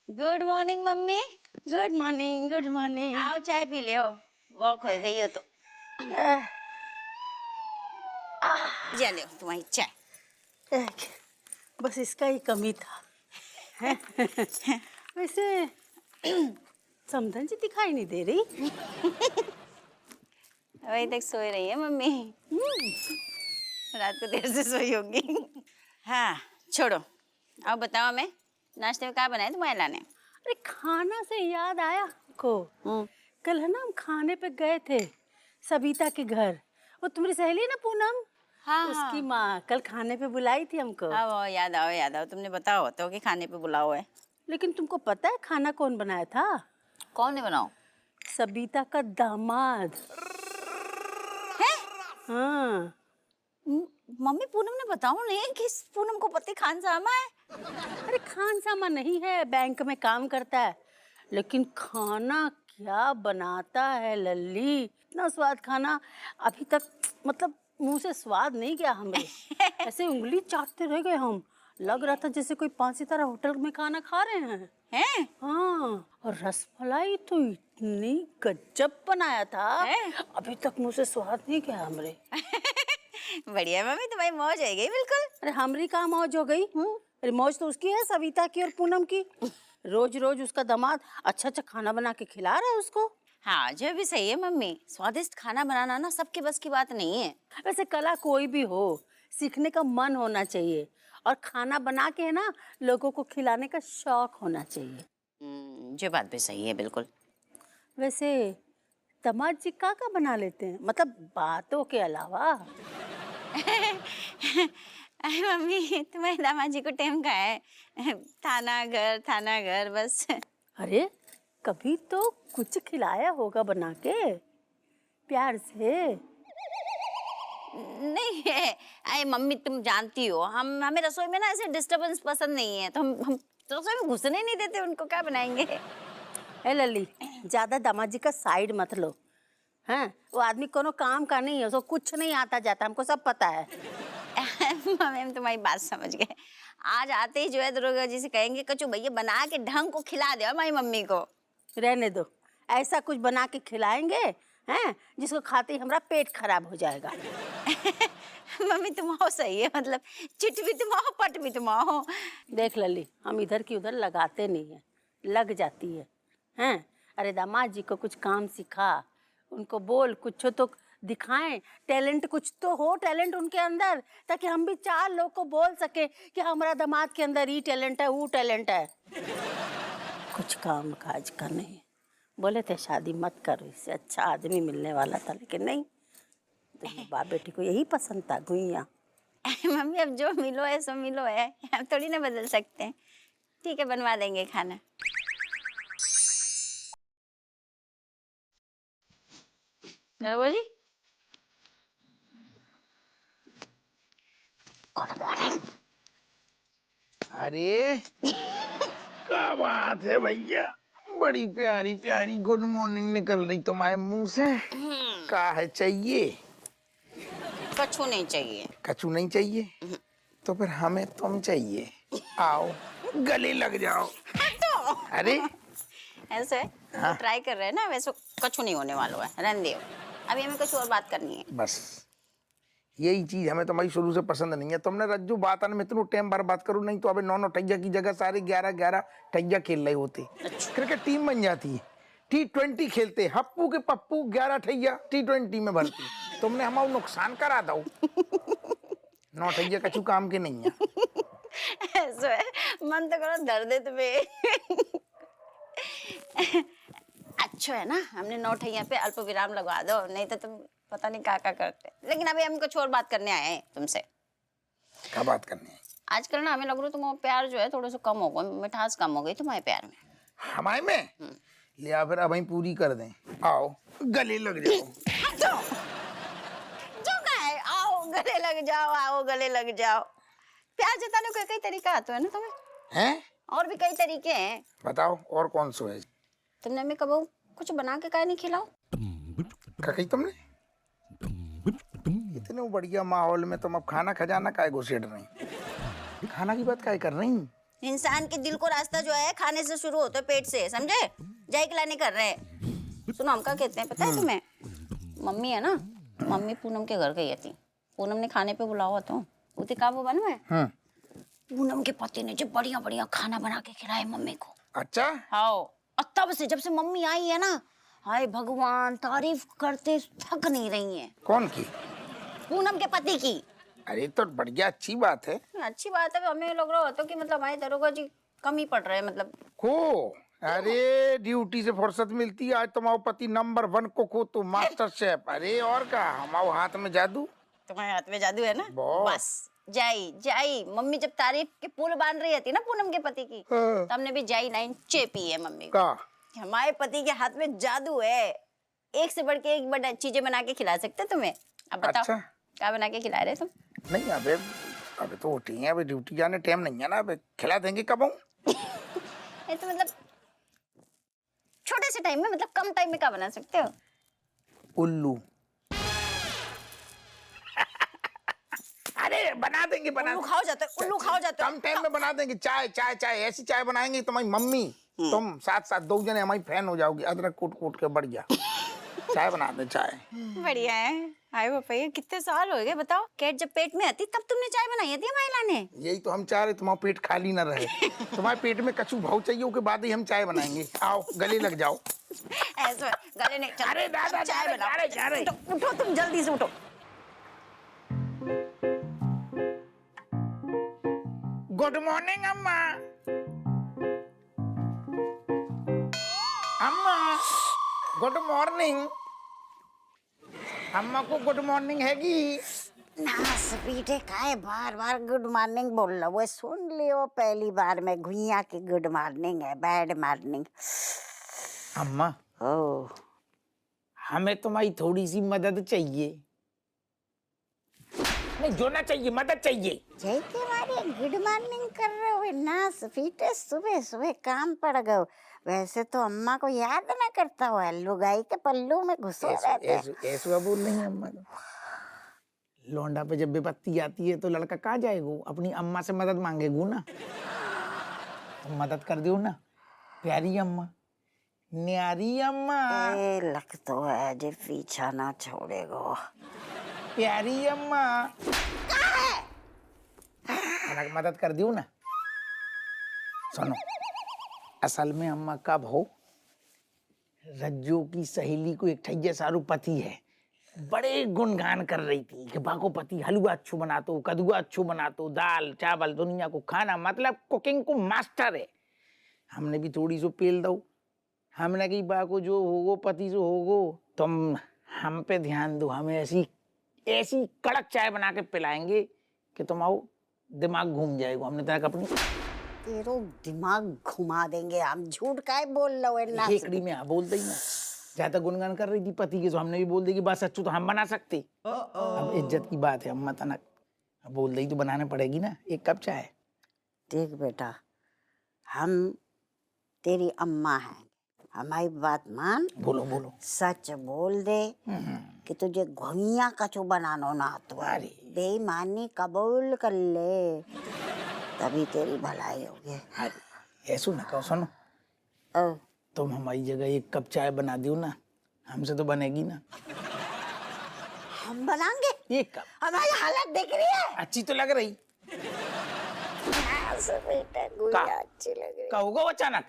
Good morning mummy. Good morning, good morning. आओ चाय P ले। वॉक हो गई हो तो जा ले तुम्हारी चाय। बस इसका ही कमी था हैं? वैसे समधन जी दिखाई नहीं दे रही। अभी तक सोई रही है मम्मी। रात को देर से सोई होगी। हाँ छोड़ो, अब बताओ मैं नाश्ते में क्या बनाया तुम्हारे लाने? अरे खाना से याद आया को। कल है ना हम खाने पे गए थे सविता के घर। वो तुम्हारी सहेली है ना पूनम, हाँ उसकी हाँ माँ कल खाने पे बुलाई थी हमको। हाँ वो याद आओ तुमने बताओ तो कि खाने पे बुलाओ है। लेकिन तुमको पता है खाना कौन बनाया था? कौन है बनाओ? सविता का दामाद। है? हाँ। मम्मी पूनम ने बताओ नहीं कि पूनम को पति खान सामा है। अरे खान सामा नहीं है, बैंक में काम करता है, लेकिन खाना क्या बनाता है लल्ली, इतना स्वाद खाना। अभी तक मतलब मुंह से स्वाद नहीं गया हमें। ऐसे उंगली चाटते रह गए हम, लग रहा था जैसे कोई 5 सितारा होटल में खाना खा रहे हैं। हैं? हाँ, और रसमलाई तो इतनी गजब बनाया था, अभी तक मुंह से स्वाद नहीं गया हमरे। बढ़िया मम्मी तुम्हारी मौज है गई बिल्कुल। अरे हमरी कहाँ मौज हो गई? अरे मौज तो उसकी है, सविता की और पूनम की। रोज रोज उसका दामाद अच्छा अच्छा खाना बना के खिला रहा है उसको। हाँ जो भी सही है मम्मी, स्वादिष्ट खाना बनाना ना सबके बस की बात नहीं है। वैसे कला कोई भी हो, सीखने का मन होना चाहिए, और खाना बना के है ना लोगों को खिलाने का शौक होना चाहिए। जो बात भी सही है बिल्कुल। वैसे दामाद जी का बना लेते हैं, मतलब बातों के अलावा? अरे मम्मी तुम्हारे दामाद जी को टाइम का है, थाना घर बस। अरे कभी तो कुछ खिलाया होगा बना के प्यार से। नहीं है। अरे मम्मी तुम जानती हो हमें रसोई में ना ऐसे डिस्टरबेंस पसंद नहीं है, तो हम रसोई में घुसने नहीं देते, उनको क्या बनाएंगे। ए लली, ज्यादा दामाद जी का साइड मत लो। हैं, वो आदमी कोनो काम का नहीं है, उसको कुछ नहीं आता जाता, हमको सब पता है। मम्मी हम तुम्हारी बात समझ गए। आज आते ही जो है दुर्गा जी से कहेंगे कचू भैया बना के ढंग को खिला दे हमारी मम्मी को। रहने दो, ऐसा कुछ बना के खिलाएंगे हैं जिसको खाते ही हमारा पेट खराब हो जाएगा। मम्मी तुम आओ सही है, मतलब चिट भी तुम आओ पट भी तुम आओ। देख लली, हम इधर की उधर लगाते नहीं है, लग जाती है। हैं, अरे दामाद जी को कुछ काम सिखा, उनको बोल कुछ तो दिखाएं, टैलेंट कुछ तो हो, टैलेंट उनके अंदर, ताकि हम भी 4 लोग को बोल सके कि हमारा दामाद के अंदर ये टैलेंट है, वो टैलेंट है। कुछ काम काज का नहीं। बोले थे शादी मत करो, इससे अच्छा आदमी मिलने वाला था, लेकिन नहीं, दोनों बाप बेटी को यही पसंद था, गुइया। मम्मी अब जो मिलो है सो मिलो है, हम थोड़ी ना बदल सकते हैं। ठीक है बनवा देंगे खाना। क्या बोली? अरे क्या बात है भैया, बड़ी प्यारी प्यारी गुड मॉर्निंग निकल रही तुम्हारे मुंह से। क्या है चाहिए? कछु नहीं चाहिए। कछु नहीं चाहिए? तो फिर हमें तुम चाहिए। आओ गले लग जाओ। तो अरे ऐसे हाँ। ट्राई कर रहे हैं ना, वैसे कछु नहीं होने वाला है, रहने दो। अभी हमें कुछ और बात करनी है। बस यही चीज हमें तुम्हारी शुरू से पसंद नहीं है। तुमने रज्जू बात में इतनो टाइम बार बात करूं, नहीं तो अबे 9 टैया की जगह सारे 11 टैया खेल रहे होते। क्रिकेट टीम बन जाती है, T20 खेलते, हप्पू के पप्पू 11 ठैया T20 में भरती। तुमने हमारा नुकसान करा दो। 9 ठैया कछु काम के नहीं है। ऐसे है, मन तो करो दर्द है तुम्हें। अच्छा है ना हमने 9 ठैया पे अल्प विराम लगवा दो, नहीं तो तुम पता नहीं क्या करते। लेकिन अभी हम कुछ और बात करने आए हैं तुमसे। क्या बात करनी है? आजकल ना हमें लग रहा है तुम्हारा प्यार जो है थोड़ा सा कम हो गया, मिठास कम हो गई तुम्हारे प्यार में। हमारे में लिया फिर अब ही पूरी कर दें। आओ गले लग जाओ। जो का है आओ गले लग जाओ, आओ गले लग जाओ। प्यार जताने का कई तरीका आता है ना तुम्हें। हैं? और भी कई तरीके हैं। बताओ और कौन सो है? तुमने हमें कब कुछ बना के काहे नहीं खिलाओ? क्या कही तुमने? इतने बढ़िया माहौल में तुम अब खाना खजाना काहे घुसेड़ रही? खाना की बात काहे कर रही? इंसान के दिल को रास्ता जो है खाने से शुरू होता है, पेट से, समझे? जाई खिलाने कर रहे हैं। सुनो हम क्या कहते हैं पता है तुम्हें? मम्मी है ना, मम्मी पूनम के घर गई थी, पूनम ने खाने पे बुलावा तो उते का वो बनवा है। पूनम के पति ने जो बढ़िया बढ़िया खाना बना के खिलाया मम्मी को। अच्छा हाँ, और तब से जब से मम्मी आई है ना, हाय भगवान, तारीफ करते थक नहीं रही है। कौन की? पूनम के पति की। अरे तो बढ़िया, अच्छी बात है। अच्छी बात है, हमें लग रहा होता कि मतलब हमारे दरोगा जी कम ही पड़ रहे हैं मतलब। को अरे ड्यूटी से फुर्सत मिलती है, आज तुम्हारा पति नंबर 1 कुक हो तो मास्टर शेफ। अरे और का, हमारे हाथ में जादू। तुम्हारे हाथ में जादू है ना, बहुत। बस जाई जाई। मम्मी जब तारीफ के पुल बांध रही थी ना पूनम के पति की, हाँ। तो हमने भी जाई लाइन चेपी है मम्मी को। का हमारे पति के हाथ में जादू है, एक से बढ़ के एक बड़ा चीजें बना के खिला सकते तुम्हें। अब बताओ अच्छा। क्या बना के खिला रहे तुम? नहीं अबे, अबे तो उठी है, अबे ड्यूटी जाने टाइम नहीं है ना, अबे खिला देंगे कब आऊं? ये तो मतलब छोटे से टाइम में, मतलब कम टाइम में क्या बना सकते हो? उल्लू। अरे बना देंगे, बना उल्लू खाओ जाते हो, उल्लू खाओ जाते हो। कम टाइम में बना देंगे। चाय चाय चाय, ऐसी चाय बनाएंगे तुम्हारी मम्मी, तुम साथ साथ 2 जने हमारी फैन हो जाओगी। अदरक कूट कूट के बढ़िया चाय बना दे। चाय बढ़िया है। हाय भैया, कितने साल हो गए बताओ? कैट जब पेट में आती तब तुमने चाय बनाई थी हमारे लाने। यही तो हम चाह रहे, तुम्हारा पेट खाली ना रहे। तुम्हारे पेट में कछु भाव चाहिए, उसके बाद ही हम चाय बनाएंगे। आओ गले लग जाओ। ऐसे गले नहीं चल। अरे दादा, चाय जा रहे, जा रहे। बनाओ। उठो तुम, जल्दी से उठो। गुड मॉर्निंग अम्मा। अम्मा गुड मॉर्निंग। अम्मा को गुड मॉर्निंग हैगी। ना बेटे काहे बार बार गुड मॉर्निंग बोल रहा वो सुन लियो पहली बार में घुइया की गुड मॉर्निंग है बैड मॉर्निंग। अम्मा ओ हमें तुम्हारी थोड़ी सी मदद चाहिए। नहीं जो ना चाहिए, मदद चाहिए। जय के मारे गुड मॉर्निंग कर रहे हो ना बेटे, सुबह सुबह काम पड़ गए। वैसे तो अम्मा को याद ना करता हो, लुगाई के पल्लू में घुसो रहते। ऐसा बोल रही है अम्मा। लौंडा पे जब विपत्ति आती है तो लड़का कहाँ जाएगा, अपनी अम्मा से मदद मांगेगू ना। तो मदद कर दो ना प्यारी अम्मा, न्यारी अम्मा, ए लग तो है जे पीछा ना छोड़ेगो। प्यारी अम्मा। मदद कर दियो ना। सुनो, असल में अम्मा कब हो, रज्जू की सहेली को एक ठैया सारू पति है, बड़े गुणगान कर रही थी कि बाको पति हलवा अच्छू बनातो, कदुआ अच्छू बनातो, दाल चावल दुनिया को खाना, मतलब कुकिंग को मास्टर है। हमने भी थोड़ी सो पेल दो। हमने कही बाको जो होगो पति जो होगो, तुम हम पे ध्यान दो, हमें ऐसी ऐसी कड़क चाय बना के पिलाएंगे कि तुम्हारा दिमाग घूम जाएगा। हमने तक अपनी तेरो दिमाग घुमा देंगे हम। झूठ काहे बोल रहे हो ना? हेकड़ी में बोल दी ना, ज्यादा गुनगान कर रही थी पति के, तो हमने भी बोल दी कि बस अच्छू तो हम बना सकते। अब इज्जत की बात है अम्मा, तनक बोल दी तो बनाने पड़ेगी ना। 1 कप चाय। देख बेटा, हम तेरी अम्मा हैं, हमारी बात मान। बोलो बोलो। सच बोल दे कि तुझे घुइया कछु बनानो ना तो बेईमानी कबूल कर ले, तभी तेरी भलाई होगी। ऐसो ना कहो। सुनो, तुम हमारी जगह 1 कप चाय बना दियो ना, हमसे तो बनेगी ना। हम बनाएंगे 1 कप। हमारी हालत देख रही है। अच्छी तो लग रही। बेटा गुड़िया अच्छी लग रही। कहोगे अचानक?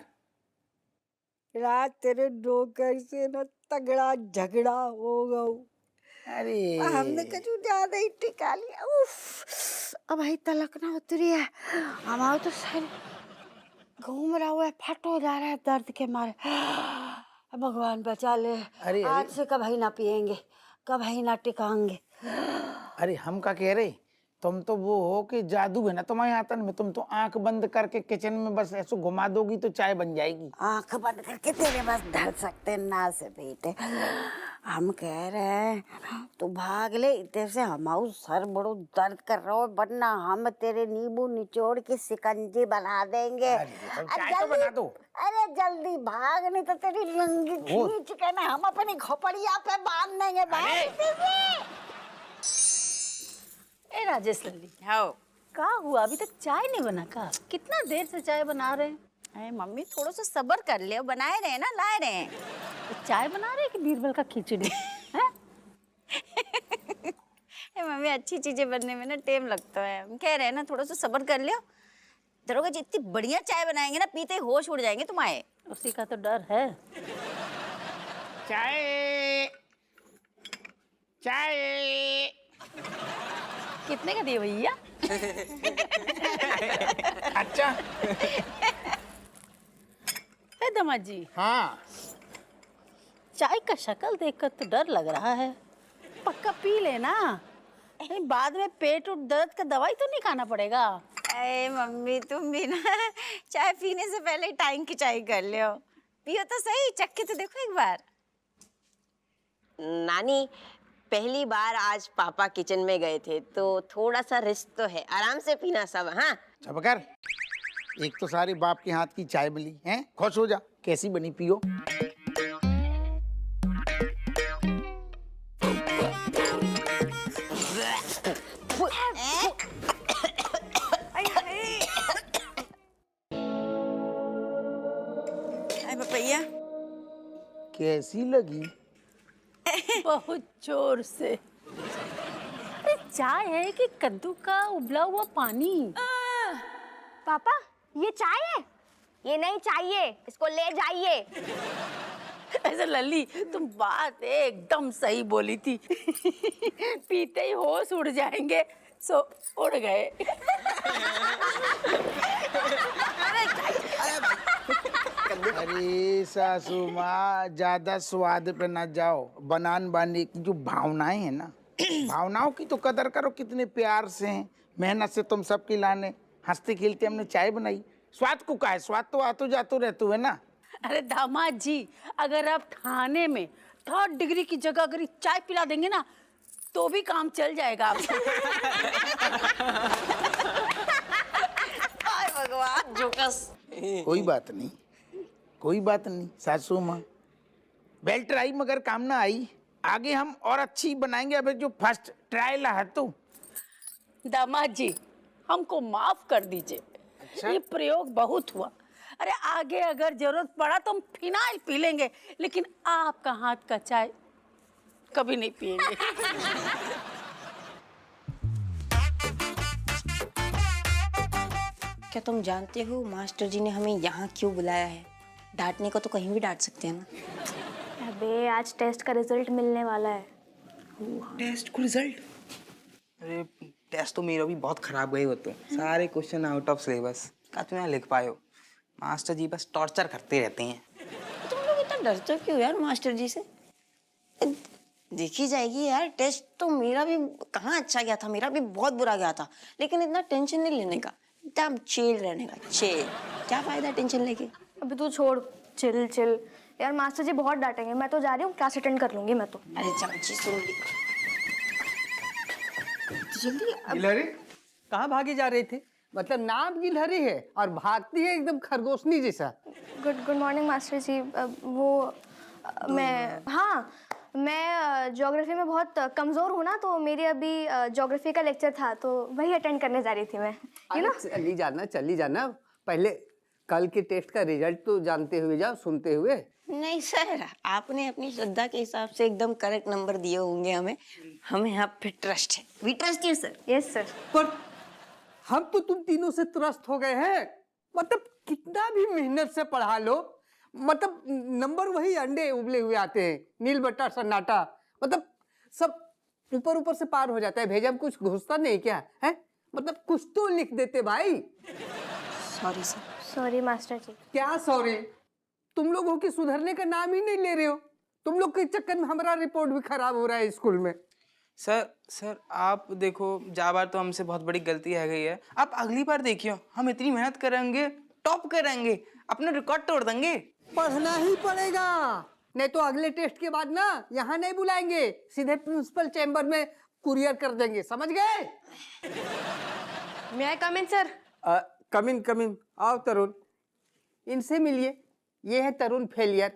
रात तेरे नौकर से ना तगड़ा झगड़ा हो गया। अरे हमने कछु ज्यादा ही टिका लिया। उफ, अब भाई तलक ना उतरी है, हमारा तो सर घूम रहा हुआ है, फटो जा रहा है दर्द के मारे। भगवान बचा ले। अरे आज से कभी ना पिएंगे, कभी ना टिकाएंगे। अरे हम क्या कह रहे, तुम तो वो हो कि जादू है ना तुम्हारे हाथन में, तुम तो आंख बंद करके किचन में बस ऐसे घुमा दोगी तो चाय बन जाएगी। आंख बंद करके तेरे बस धर सकते ना से बेटे। हम कह रहे हैं तू भाग ले इधर से, हमारा सर बड़ो दर्द कर रहा है, वरना हम तेरे नींबू निचोड़ के शिकंजी बना देंगे। चाय तो बना दो। अरे जल्दी भाग, नहीं तो तेरी लंगी खींच के ना हम अपनी खोपड़िया पे बांध देंगे। ए राजेश लल्ली, हाँ क्या हुआ? अभी तक चाय नहीं बना का? कितना देर से चाय बना रहे हैं? अरे मम्मी थोड़ा सा सब्र कर ले, बनाए रहे हैं ना, लाए रहे हैं। तो चाय बना रहे हैं कि बीरबल का खिचड़ी? हैं? मम्मी अच्छी चीजें बनने में ना टाइम लगता है, हम कह रहे हैं ना थोड़ा सा सब्र कर लियो। दरोगा जी इतनी बढ़िया चाय बनाएंगे ना, पीते ही होश उड़ जाएंगे तुम्हारे। उसी का तो डर है। चाय चाय। कितने का दिए भैया? अच्छा। ए दामाद जी, हाँ चाय का शक्ल देखकर तो डर लग रहा है। पक्का पी लेना, नहीं बाद में पेट और दर्द का दवाई तो नहीं खाना पड़ेगा। अरे मम्मी तुम भी ना चाय पीने से पहले टाइम की चाय कर लियो। पियो तो सही, चख के तो देखो एक बार। नानी, पहली बार आज पापा किचन में गए थे तो थोड़ा सा रिस्क तो है, आराम से पीना सब। हाँ चबकर, एक तो सारे बाप के हाथ की चाय मिली है, खुश हो जा। कैसी बनी पियो। भैया कैसी लगी? बहुत जोर से। अरे चाय है कि कद्दू का उबला हुआ पानी? पापा ये चाय है? ये नहीं चाहिए, इसको ले जाइए। ऐसे लल्ली, तुम बात एकदम सही बोली थी। पीते ही होश उड़ जाएंगे, सो उड़ गए। अरे सासू माँ, ज्यादा स्वाद पे ना जाओ। बनान बाने की जो भावनाएं हैं ना, भावनाओं की तो कदर करो। कितने प्यार से हैं, मेहनत से तुम सबकी लाने, हंसते खेलते हमने चाय बनाई। स्वाद को का है, स्वाद तो आतो जातो रहतो है ना। अरे दामाद जी, अगर आप खाने में 3rd डिग्री की जगह अगर ये चाय पिला देंगे ना, तो भी काम चल जाएगा आपका। हाय भगवान, जोकस। कोई बात नहीं, कोई बात नहीं सासू माँ। बेल्ट आई मगर काम ना आई। आगे हम और अच्छी बनाएंगे। अबे जो फर्स्ट ट्रायल है तो दामाद जी, हमको माफ कर दीजिए। अच्छा? ये प्रयोग बहुत हुआ। अरे आगे अगर जरूरत पड़ा तो हम फिनाइल पी लेंगे, लेकिन आपका हाथ का चाय कभी नहीं पिएंगे। क्या तुम जानते हो मास्टर जी ने हमें यहाँ क्यों बुलाया है? डांटने को तो कहीं भी डांट सकते हैं ना। अबे आज टेस्ट का रिजल्ट मिलने वाला है। टेस्ट को रिजल्ट? अरे टेस्ट तो मेरा भी बहुत खराब गए होते हैं, सारे क्वेश्चन आउट ऑफ सिलेबस। का तुम यहाँ लिख पाए हो? मास्टर जी बस टॉर्चर करते रहते हैं। तुम लोग इतना डरते क्यों यार मास्टर जी से? देखी जाएगी यार, टेस्ट तो मेरा भी कहाँ अच्छा गया था, मेरा भी बहुत बुरा गया था। लेकिन इतना टेंशन नहीं लेने का, एकदम चिल रहने का। चिल, क्या फायदा टेंशन लेके? अभी तू छोड़, चिल चिल। यार मास्टर जी बहुत डांटेंगे, मैं तो जा रही हूँ, क्लास अटेंड कर लूंगी मैं तो। अरे चाची सुन ली जल्दी। गिलहरी कहाँ भागे जा रहे थे? मतलब नाम गिलहरी है और भागती है एकदम खरगोशनी जैसा। गुड मॉर्निंग मास्टर जी। मैं ज्योग्राफी में बहुत कमज़ोर हूँ ना, तो मेरी अभी ज्योग्राफी का लेक्चर था तो वही अटेंड करने जा रही थी मैं। चली जाना। पहले कल के टेस्ट का रिजल्ट तो जानते हुए जाओ, सुनते हुए। नहीं सर, आपने अपनी श्रद्धा के हिसाब से एकदम करेक्ट नंबर दिए होंगे हमें आप पे ट्रस्ट है। We trust you sir. Yes sir. पर हम तो तुम तीनों से त्रस्त हो गए हैं। मतलब कितना भी मेहनत से पढ़ा लो, मतलब नंबर वही अंडे उबले हुए आते हैं, नील बट्टा सन्नाटा। मतलब सब ऊपर से पार हो जाता है। भेजा में कुछ घुसता नहीं क्या है? मतलब कुछ तो लिख देते भाई। Sorry sir. सॉरी मास्टर जी। क्या सॉरी? तुम लोगों के सुधरने का नाम ही नहीं ले रहे हो। तुम लोग के चक्कर में हमारा रिपोर्ट भी खराब हो रहा है स्कूल में। सर आप देखो, जा बार तो हमसे बहुत बड़ी गलती रह गई है। आप अगली बार देखियो, हम इतनी मेहनत करेंगे, टॉप करेंगे, अपना रिकॉर्ड तोड़ देंगे। पढ़ना ही पड़ेगा, नहीं तो अगले टेस्ट के बाद ना यहाँ नहीं बुलाएंगे, सीधे प्रिंसिपल चैम्बर में कुरियर कर देंगे। समझ गए? मे आई कम इन सर? कम इन। आओ तरुण, इनसे मिलिए। ये है तरुण फेलियर,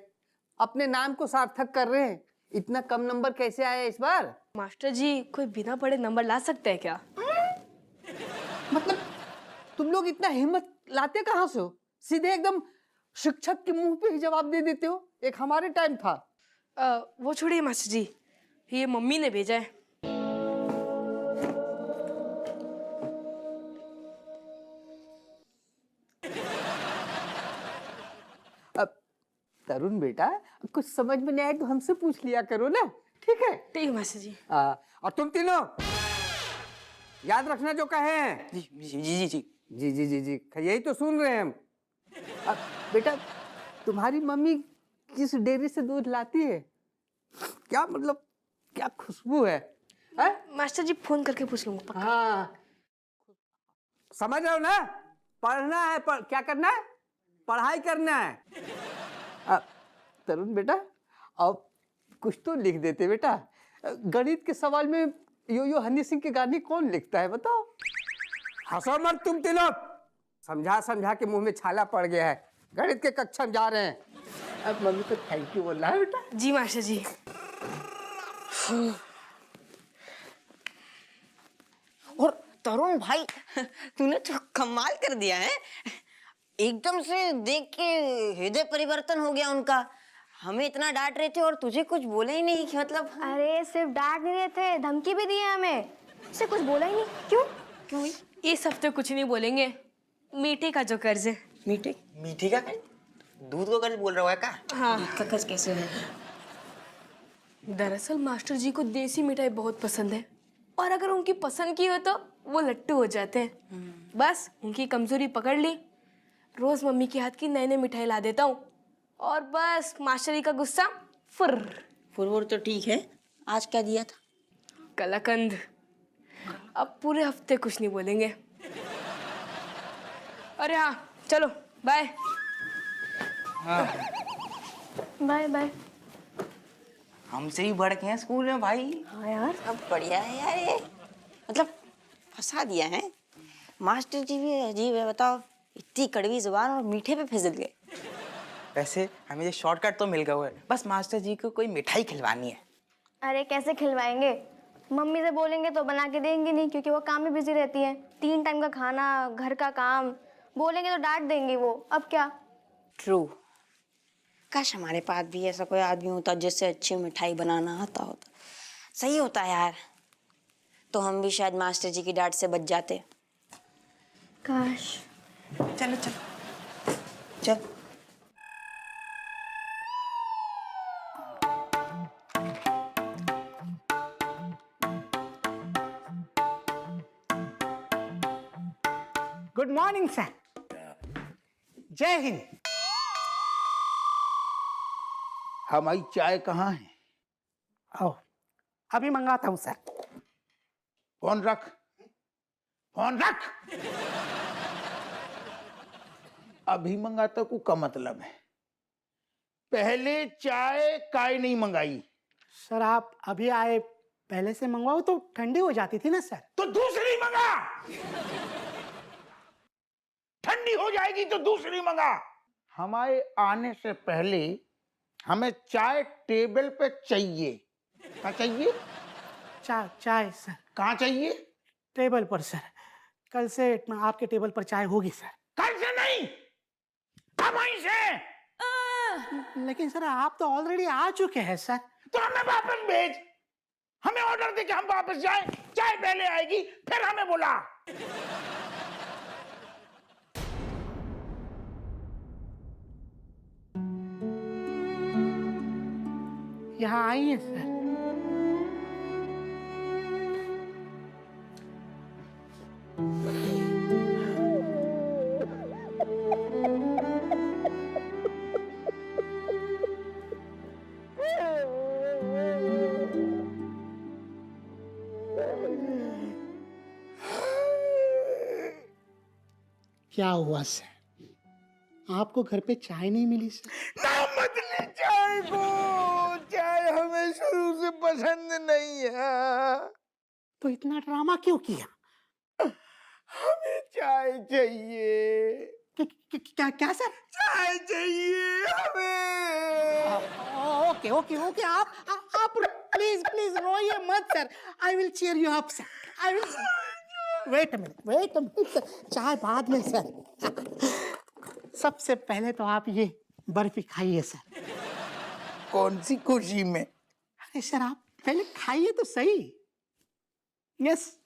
अपने नाम को सार्थक कर रहे हैं। इतना कम नंबर कैसे आया इस बार? मास्टर जी, कोई बिना पढ़े नंबर ला सकते हैं क्या? मतलब तुम लोग इतना हिम्मत लाते कहाँ से हो? सीधे एकदम शिक्षक के मुंह पे ही जवाब दे देते हो। एक हमारे टाइम था। वो छोड़िए मास्टर जी, ये मम्मी ने भेजा है। अब तरुण बेटा, कुछ समझ में नहीं आए तो हमसे पूछ लिया करो ना, ठीक है? ठीक है मास्टर जी। और तुम तीनों याद रखना जो कहे हैं। जी जी जी जी जी जी जी जी, यही तो सुन रहे हैं हम। अब बेटा, तुम्हारी मम्मी किस डेयरी से दूध लाती है? क्या मतलब, क्या खुशबू है? मास्टर जी फोन करके पूछ लूंगा पक्का। हाँ, समझ रहे हो ना? पढ़ना है, क्या करना है? पढ़ाई करना है। तरुण बेटा, अब कुछ तो लिख देते बेटा। गणित के सवाल में यो यो हनी सिंह के गाने कौन लिखता है बताओ? हंसो मत तुम तीनों। समझा समझा के मुंह में छाला पड़ गया है। गणित के कक्षा में जा रहे हैं। अब मम्मी को थैंक यू बोलना है बेटा। जी मास्टर जी। और तरुण भाई, तूने तो कमाल कर दिया है। एकदम से देख के हृदय परिवर्तन हो गया उनका। हमें इतना डांट रहे थे और तुझे कुछ बोले ही नहीं कि मतलब। अरे सिर्फ डांट नहीं रहे थे, धमकी भी दी है हमें। उससे कुछ बोला ही नहीं। क्यों? क्यों? इस हफ्ते कुछ नहीं बोलेंगे। मीठे का जो कर्ज है। मीठे? मीठे का कर्ज? दूध को कर्ज बोल रहा है क्या? हाँ, दूध का कर्ज कैसे है? दरअसल मास्टर जी को देसी मिठाई बहुत पसंद है और अगर उनकी पसंद की हो तो वो लट्टू हो जाते हैं। बस उनकी कमजोरी पकड़ ली। रोज मम्मी के हाथ की नई नई मिठाई ला देता हूँ और बस मास्टर जी का गुस्सा फुरवुर तो ठीक है, आज क्या दिया था? कलाकंद। अब पूरे हफ्ते कुछ नहीं बोलेंगे। अरे हाँ, चलो बाय। Bye bye. हमसे ही बढ़ के हैं स्कूल में भाई। हाँ यार, अब बढ़िया है यार ये। मतलब फंसा दिया है। मास्टर जी भी अजीब है, बताओ। इतनी कड़वी जुबान और मीठे पे फिसल गए। वैसे हमें ये शॉर्टकट तो मिल गया हुआ है, बस मास्टर जी को कोई मिठाई खिलवानी है। अरे कैसे खिलवाएंगे? मम्मी से बोलेंगे तो बना के देंगी नहीं, क्योंकि वो काम में बिजी रहती हैं। 3 टाइम का खाना, घर का काम। बोलेंगे तो डांट देंगी वो। अब क्या? ट्रू। काश हमारे पास भी ऐसा कोई आदमी होता जिससे अच्छी मिठाई बनाना आता होता। सही होता यार, तो हम भी शायद मास्टर जी की डांट से बच जाते। काश। चलो चलो चल। Good morning sir. जय हिंद। हमारी चाय कहाँ है? आओ, अभी मंगाता हूँ सर। फोन रख, फोन रख। अभी मंगाता को का मतलब है? पहले चाय काहे नहीं मंगाई? सर आप अभी आए, पहले से मंगवाओ तो ठंडी हो जाती थी ना सर। तो दूसरी मंगा। ठंडी हो जाएगी तो दूसरी मंगा। हमारे आने से पहले हमें चाय टेबल पे चाहिए। कहाँ चाहिए? चाय सर। कहाँ चाहिए? टेबल पर सर। कल से आपके टेबल पर चाय होगी सर। कल से नहीं, अब वहीं से। लेकिन सर आप तो ऑलरेडी आ चुके हैं सर। तो हमें वापस भेज। हमें ऑर्डर दे के हम वापस जाएं। चाय पहले आएगी फिर हमें बुला। यहाँ आइए सर। क्या हुआ सर? आपको घर पे चाय नहीं मिली सर? ना मत ले चाय को। चाय हमें शुरू से पसंद नहीं है। तो इतना ड्रामा क्यों किया? हमें चाय चाहिए। क्या क्या सर? चाय चाहिए हमें। ओके ओके ओके, आप प्लीज प्लीज रोइए मत sir. I will cheer you up sir. I will. Wait minute चाय बाद में सर। सबसे पहले तो आप ये बर्फी खाइए सर। कौन सी खुशी में? अरे सर आप पहले खाइए तो सही। यस।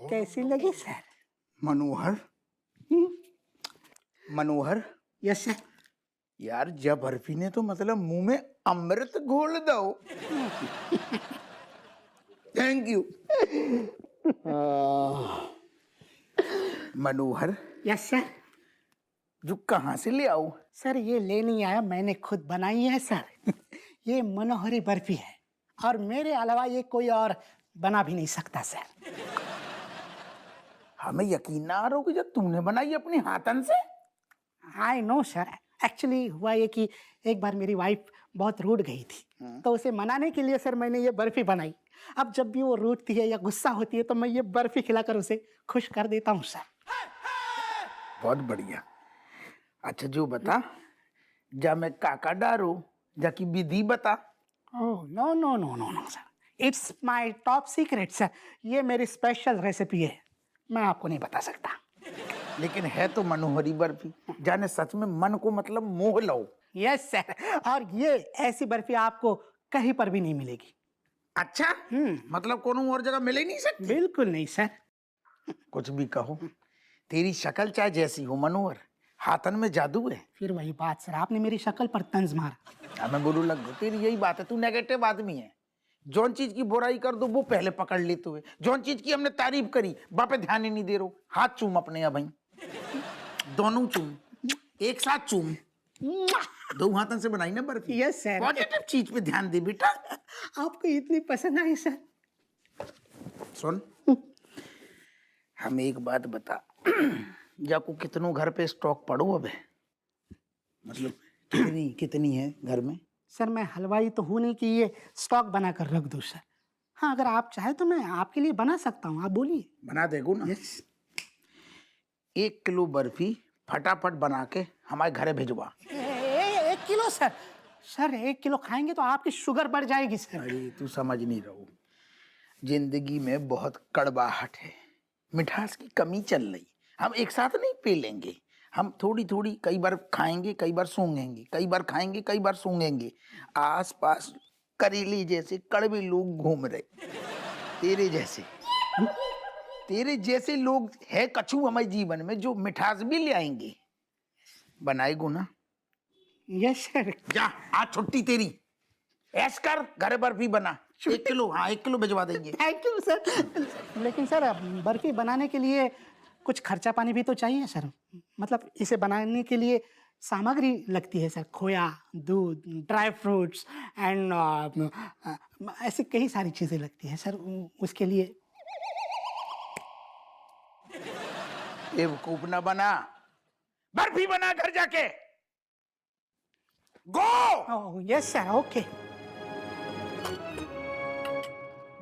कैसी लगी सर? मनोहर, मनोहर, यस सर। यार जब बर्फी ने तो मतलब मुंह में अमृत घोल दो। Thank you. Manohar, yes sir. जो कहाँ से ले आओ? सर ये ले नहीं आया, मैंने खुद बनाई है सर। ये मनोहरी बर्फी है और मेरे अलावा ये कोई और बना भी नहीं सकता सर। हमें यकीन ना आ रहा कि जब तूने बनाई अपने हाथन से। I know sir. एक्चुअली हुआ ये कि एक बार मेरी वाइफ बहुत रूठ गई थी, तो उसे मनाने के लिए सर मैंने ये बर्फी बनाई। अब जब भी वो रूठती है या गुस्सा होती है तो मैं ये बर्फी खिलाकर उसे खुश कर देता हूँ सर। बहुत बढ़िया। अच्छा जो बता, जा मैं काका डारो जाकि विधि बता। Oh no no no no no sir, it's my top secret sir. ये मेरी स्पेशल रेसिपी है, मैं आपको नहीं बता सकता। लेकिन है तो मनोहरी बर्फी, जाने सच में मन को मतलब मोह लो। यस सर, और ये ऐसी बर्फी आपको कहीं पर भी नहीं मिलेगी। अच्छा, मतलब कोनो और जगह मिल ही नहीं सकती? बिल्कुल नहीं सर। कुछ भी कहो, तेरी शक्ल चाहे जैसी हो मनोहर, हाथन में जादू है। फिर वही बात सर, आपने मेरी शक्ल पर तंज मारा। मैं बुरू लग गई, तेरी यही बात है, तू नेगेटिव आदमी है। जौन चीज की बुराई कर दो वो पहले पकड़ लेते हुए, जौन चीज की हमने तारीफ करी वहां पे ध्यान ही नहीं दे रहो। हाथ चूम अपने यहाँ भाई, दोनों चूम, एक साथ चूम। दो हाथन से बनाई ना बर्फी। Yes sir. पॉजिटिव चीज पे ध्यान दे बेटा। आपको इतनी पसंद आई सर? सुन, हमें एक बात बता, जाको कितनों घर पे स्टॉक पड़ो अब है, मतलब कितनी कितनी है घर में? सर मैं हलवाई तो हूँ नहीं कि ये स्टॉक बनाकर रख दूँ सर। हाँ अगर आप चाहे तो मैं आपके लिए बना सकता हूँ, आप बोलिए। बना देगो ना? यस। 1 किलो बर्फी फटाफट बना के हमारे घरे भिजवा। 1 किलो सर? सर 1 किलो खाएंगे तो आपकी शुगर बढ़ जाएगी सर। अरे तू समझ नहीं रहो, जिंदगी में बहुत कड़वाहट है, मिठास की कमी चल रही। हम एक साथ नहीं पी लेंगे, हम थोड़ी थोड़ी, कई बार खाएंगे कई बार सूंघेंगे, कई बार खाएंगे कई बार सूंघेंगे। आस पास करेली जैसे कड़वे लोग घूम रहे, तेरे जैसे लोग है कछु हमारे जीवन में जो मिठास भी ले आएंगे। बनाएगो ना? Yes sir. जा, आज छुट्टी तेरी, ऐश कर, घर बर्फी बना। 1 किलो, हाँ 1 किलो भिजवा देंगे। Thank you sir. लेकिन सर बर्फी बनाने के लिए कुछ खर्चा पानी भी तो चाहिए सर। मतलब इसे बनाने के लिए सामग्री लगती है सर, खोया, दूध, ड्राई फ्रूट्स एंड ऐसी कई सारी चीज़ें लगती हैं सर। उसके लिए बेवकूफ ना बना, बर्फी बना घर जाके। गो। Yes sir, okay.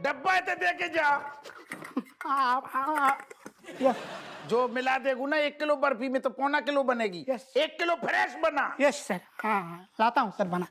डब्बा है तो दे के जा। जो मिला देगू ना 1 किलो बर्फी में तो 1.25 किलो बनेगी। 1 किलो फ्रेश बना। यस सर, हाँ लाता हूँ सर बना।